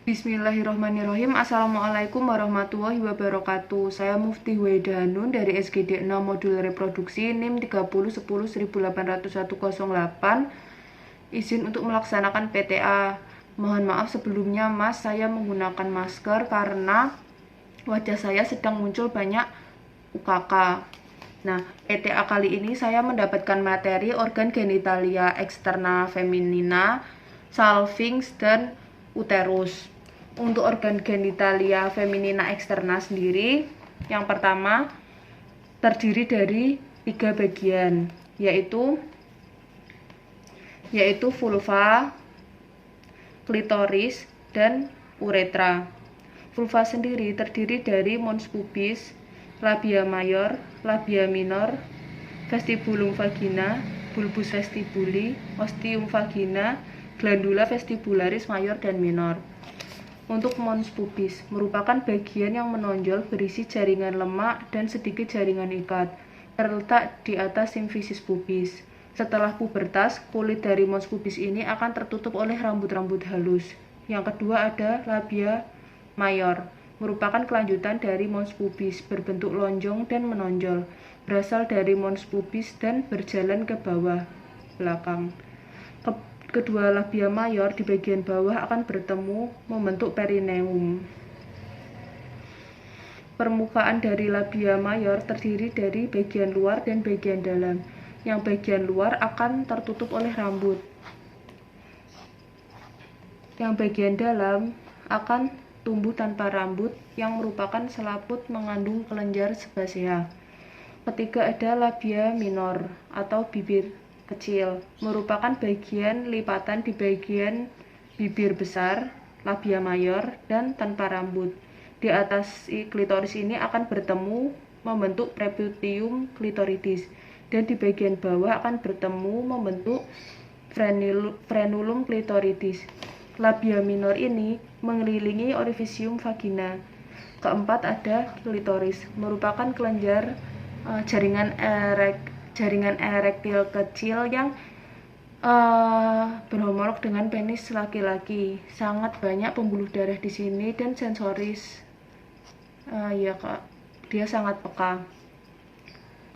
Bismillahirrahmanirrahim. Assalamualaikum warahmatullahi wabarakatuh. Saya Mufti Huwaida Hanun dari SGD 6 Modul Reproduksi NIM 3010-18108. Izin untuk melaksanakan PTA. Mohon maaf sebelumnya Mas, saya menggunakan masker karena wajah saya sedang muncul banyak UKK. Nah, PTA kali ini saya mendapatkan materi organ genitalia eksterna feminina, salvings, dan uterus. Untuk organ genitalia feminina eksterna sendiri, yang pertama terdiri dari 3 bagian, yaitu vulva, klitoris, dan uretra. Vulva sendiri terdiri dari mons pubis, labia mayor, labia minor, vestibulum vagina, bulbus vestibuli, ostium vagina, glandula vestibularis mayor dan minor. Untuk mons pubis merupakan bagian yang menonjol berisi jaringan lemak dan sedikit jaringan ikat, terletak di atas simfisis pubis. Setelah pubertas, kulit dari mons pubis ini akan tertutup oleh rambut-rambut halus. Yang kedua ada labia mayor, merupakan kelanjutan dari mons pubis, berbentuk lonjong dan menonjol, berasal dari mons pubis dan berjalan ke bawah belakang. Kedua labia mayor di bagian bawah akan bertemu membentuk perineum. Permukaan dari labia mayor terdiri dari bagian luar dan bagian dalam. Yang bagian luar akan tertutup oleh rambut. Yang bagian dalam akan tumbuh tanpa rambut yang merupakan selaput mengandung kelenjar sebasea. Ketiga ada labia minor atau bibir kecil, merupakan bagian lipatan di bagian bibir besar, labia mayor, dan tanpa rambut. Di atas klitoris ini akan bertemu membentuk prepucium clitoridis, dan di bagian bawah akan bertemu membentuk frenulum clitoridis. Labia minor ini mengelilingi orifisium vagina. Keempat ada klitoris, merupakan kelenjar jaringan erektil kecil yang berhomolog dengan penis laki-laki. Sangat banyak pembuluh darah di sini dan sensoris. Ya kak, dia sangat peka.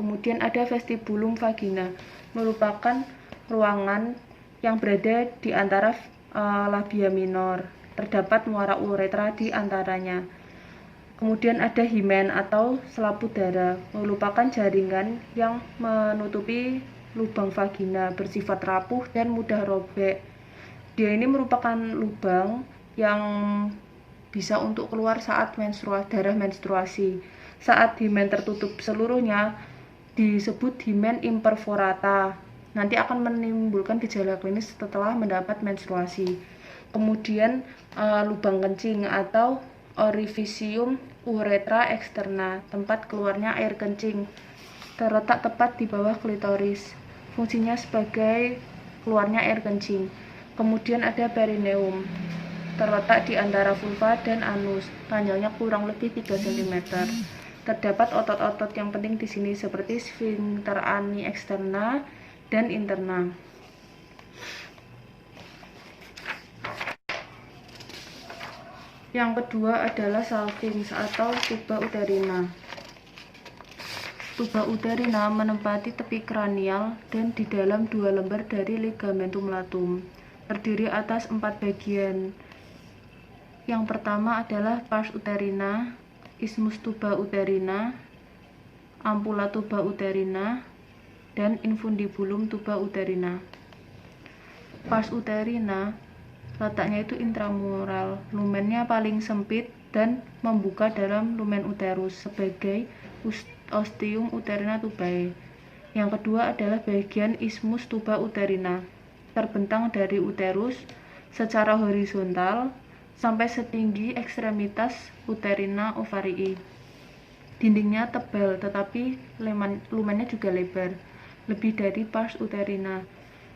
Kemudian ada vestibulum vagina, merupakan ruangan yang berada di antara labia minor. Terdapat muara uretra di antaranya. Kemudian ada himen atau selaput darah, merupakan jaringan yang menutupi lubang vagina, bersifat rapuh dan mudah robek. Dia ini merupakan lubang yang bisa untuk keluar saat darah menstruasi. Saat himen tertutup seluruhnya disebut himen imperforata. Nanti akan menimbulkan gejala klinis setelah mendapat menstruasi. Kemudian lubang kencing atau orifisium uretra eksterna, tempat keluarnya air kencing, terletak tepat di bawah klitoris. Fungsinya sebagai keluarnya air kencing. Kemudian ada perineum, terletak di antara vulva dan anus, panjangnya kurang lebih 3 cm. Terdapat otot-otot yang penting di sini seperti sphincter ani eksterna dan interna. Yang kedua adalah salvings atau tuba uterina. Tuba uterina menempati tepi kranial dan di dalam 2 lembar dari ligamentum latum. Terdiri atas 4 bagian. Yang pertama adalah pars uterina, isthmus tuba uterina, ampula tuba uterina, dan infundibulum tuba uterina. Pars uterina letaknya itu intramural, lumennya paling sempit dan membuka dalam lumen uterus sebagai ostium uterina tubae. Yang kedua adalah bagian isthmus tuba uterina, terbentang dari uterus secara horizontal sampai setinggi ekstremitas uterina ovarii. Dindingnya tebal tetapi lumennya juga lebar, lebih dari pars uterina.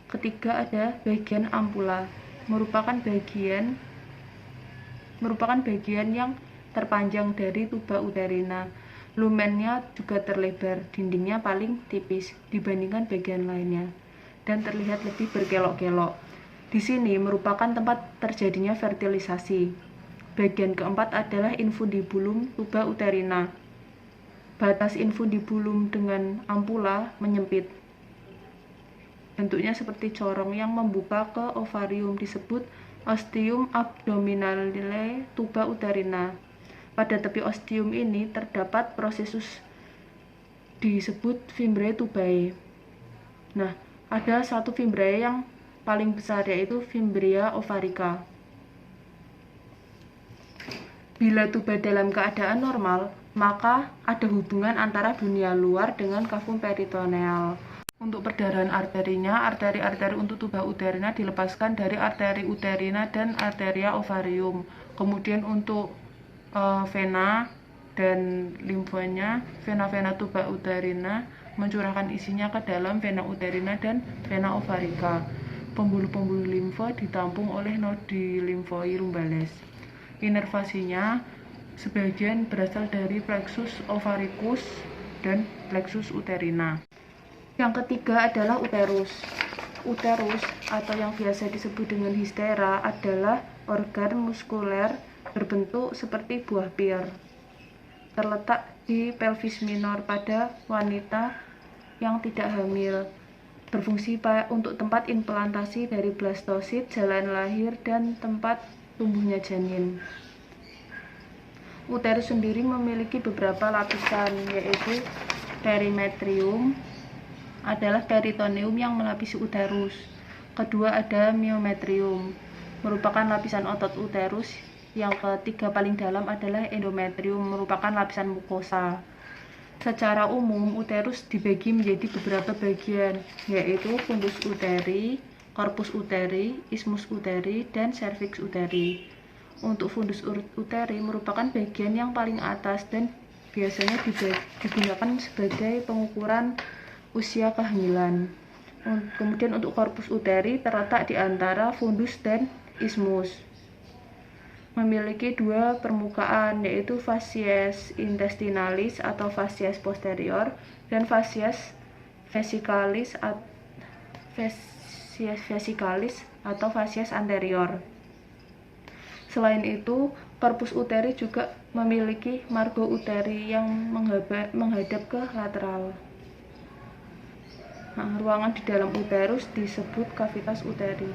Ketiga ada bagian ampula, merupakan bagian yang terpanjang dari tuba uterina. Lumennya juga terlebar, dindingnya paling tipis dibandingkan bagian lainnya dan terlihat lebih berkelok-kelok. Di sini merupakan tempat terjadinya fertilisasi. Bagian keempat adalah infundibulum tuba uterina. Batas infundibulum dengan ampula menyempit. Bentuknya seperti corong yang membuka ke ovarium, disebut ostium abdominale tuba uterina. Pada tepi ostium ini terdapat prosesus disebut fimbriae tubae. Nah, ada satu fimbriae yang paling besar, yaitu fimbria ovarica. Bila tuba dalam keadaan normal, maka ada hubungan antara dunia luar dengan kavum peritoneal. Untuk perdarahan arterinya, arteri-arteri untuk tuba uterina dilepaskan dari arteri uterina dan arteria ovarium. Kemudian untuk vena dan limfonya, vena-vena tuba uterina mencurahkan isinya ke dalam vena uterina dan vena ovarica. Pembuluh-pembuluh limfo ditampung oleh nodi limfoi lumbales. Inervasinya sebagian berasal dari plexus ovaricus dan plexus uterina. Yang ketiga adalah uterus. Uterus atau yang biasa disebut dengan histera adalah organ muskuler berbentuk seperti buah pir. Terletak di pelvis minor pada wanita yang tidak hamil. Berfungsi untuk tempat implantasi dari blastosit, jalan lahir, dan tempat tumbuhnya janin. Uterus sendiri memiliki beberapa lapisan, yaitu perimetrium adalah peritoneum yang melapisi uterus. Kedua ada myometrium, merupakan lapisan otot uterus. Yang ketiga paling dalam adalah endometrium, merupakan lapisan mukosa. Secara umum, uterus dibagi menjadi beberapa bagian, yaitu fundus uteri, corpus uteri, isthmus uteri, dan cervix uteri. Untuk fundus uteri merupakan bagian yang paling atas dan biasanya digunakan sebagai pengukuran usia kehamilan. Kemudian untuk corpus uteri terletak di antara fundus dan isthmus. Memiliki dua permukaan, yaitu facies intestinalis atau facies posterior dan facies vesicalis atau facies anterior. Selain itu, corpus uteri juga memiliki margo uteri yang menghadap ke lateral. Nah, ruangan di dalam uterus disebut cavitas uteri.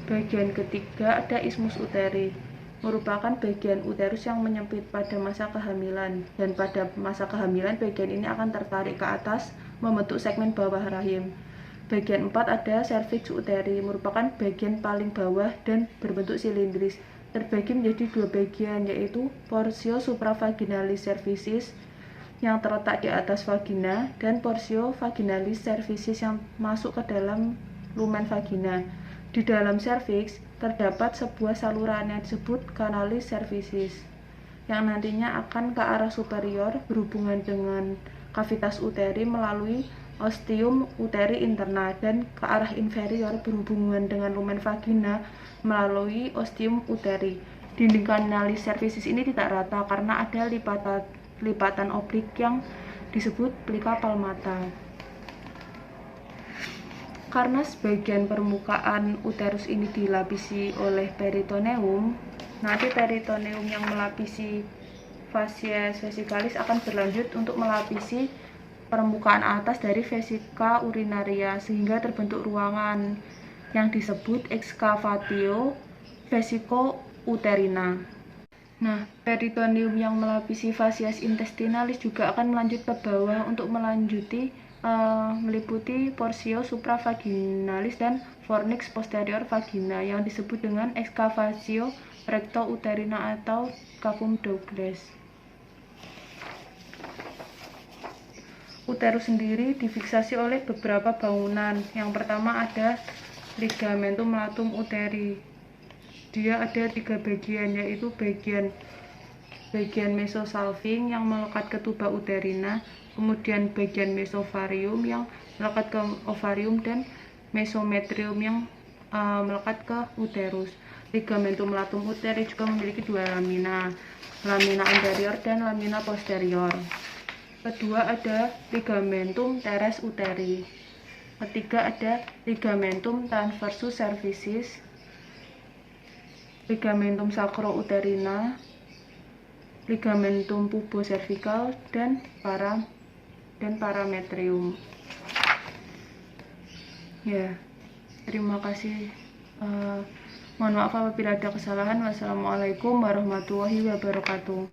Bagian ketiga ada isthmus uteri, merupakan bagian uterus yang menyempit pada masa kehamilan, dan pada masa kehamilan bagian ini akan tertarik ke atas membentuk segmen bawah rahim. Bagian 4 ada cervix uteri, merupakan bagian paling bawah dan berbentuk silindris, terbagi menjadi dua bagian, yaitu portio supravaginalis cervicis yang terletak di atas vagina dan portio vaginalis cervicis yang masuk ke dalam lumen vagina. Di dalam cervix terdapat sebuah saluran yang disebut canalis cervicis yang nantinya akan ke arah superior berhubungan dengan cavitas uteri melalui ostium uteri interna, dan ke arah inferior berhubungan dengan lumen vagina melalui ostium uteri. Dinding canalis cervicis ini tidak rata karena ada lipatan oblik yang disebut plica palmata. Karena sebagian permukaan uterus ini dilapisi oleh peritoneum, nanti peritoneum yang melapisi facies vesicalis akan berlanjut untuk melapisi permukaan atas dari vesika urinaria sehingga terbentuk ruangan yang disebut excavatio vesicouterina. Nah, peritoneum yang melapisi facies intestinalis juga akan melanjut ke bawah untuk meliputi portio supravaginalis dan fornix posterior vagina yang disebut dengan excavatio rectouterina atau cavum Douglas. Uterus sendiri difiksasi oleh beberapa bangunan. Yang pertama ada ligamentum latum uteri. Dia ada 3 bagian, yaitu bagian mesosalping yang melekat ke tuba uterina, kemudian bagian mesovarium yang melekat ke ovarium, dan mesometrium yang melekat ke uterus. Ligamentum latum uteri juga memiliki 2 lamina, lamina anterior dan lamina posterior. Kedua ada ligamentum teres uteri. Ketiga ada ligamentum transversus cervicis. ligamentum sacro-uterina, ligamentum pubocervical, dan parametrium. Ya, terima kasih. Mohon maaf apabila ada kesalahan. Wassalamualaikum warahmatullahi wabarakatuh.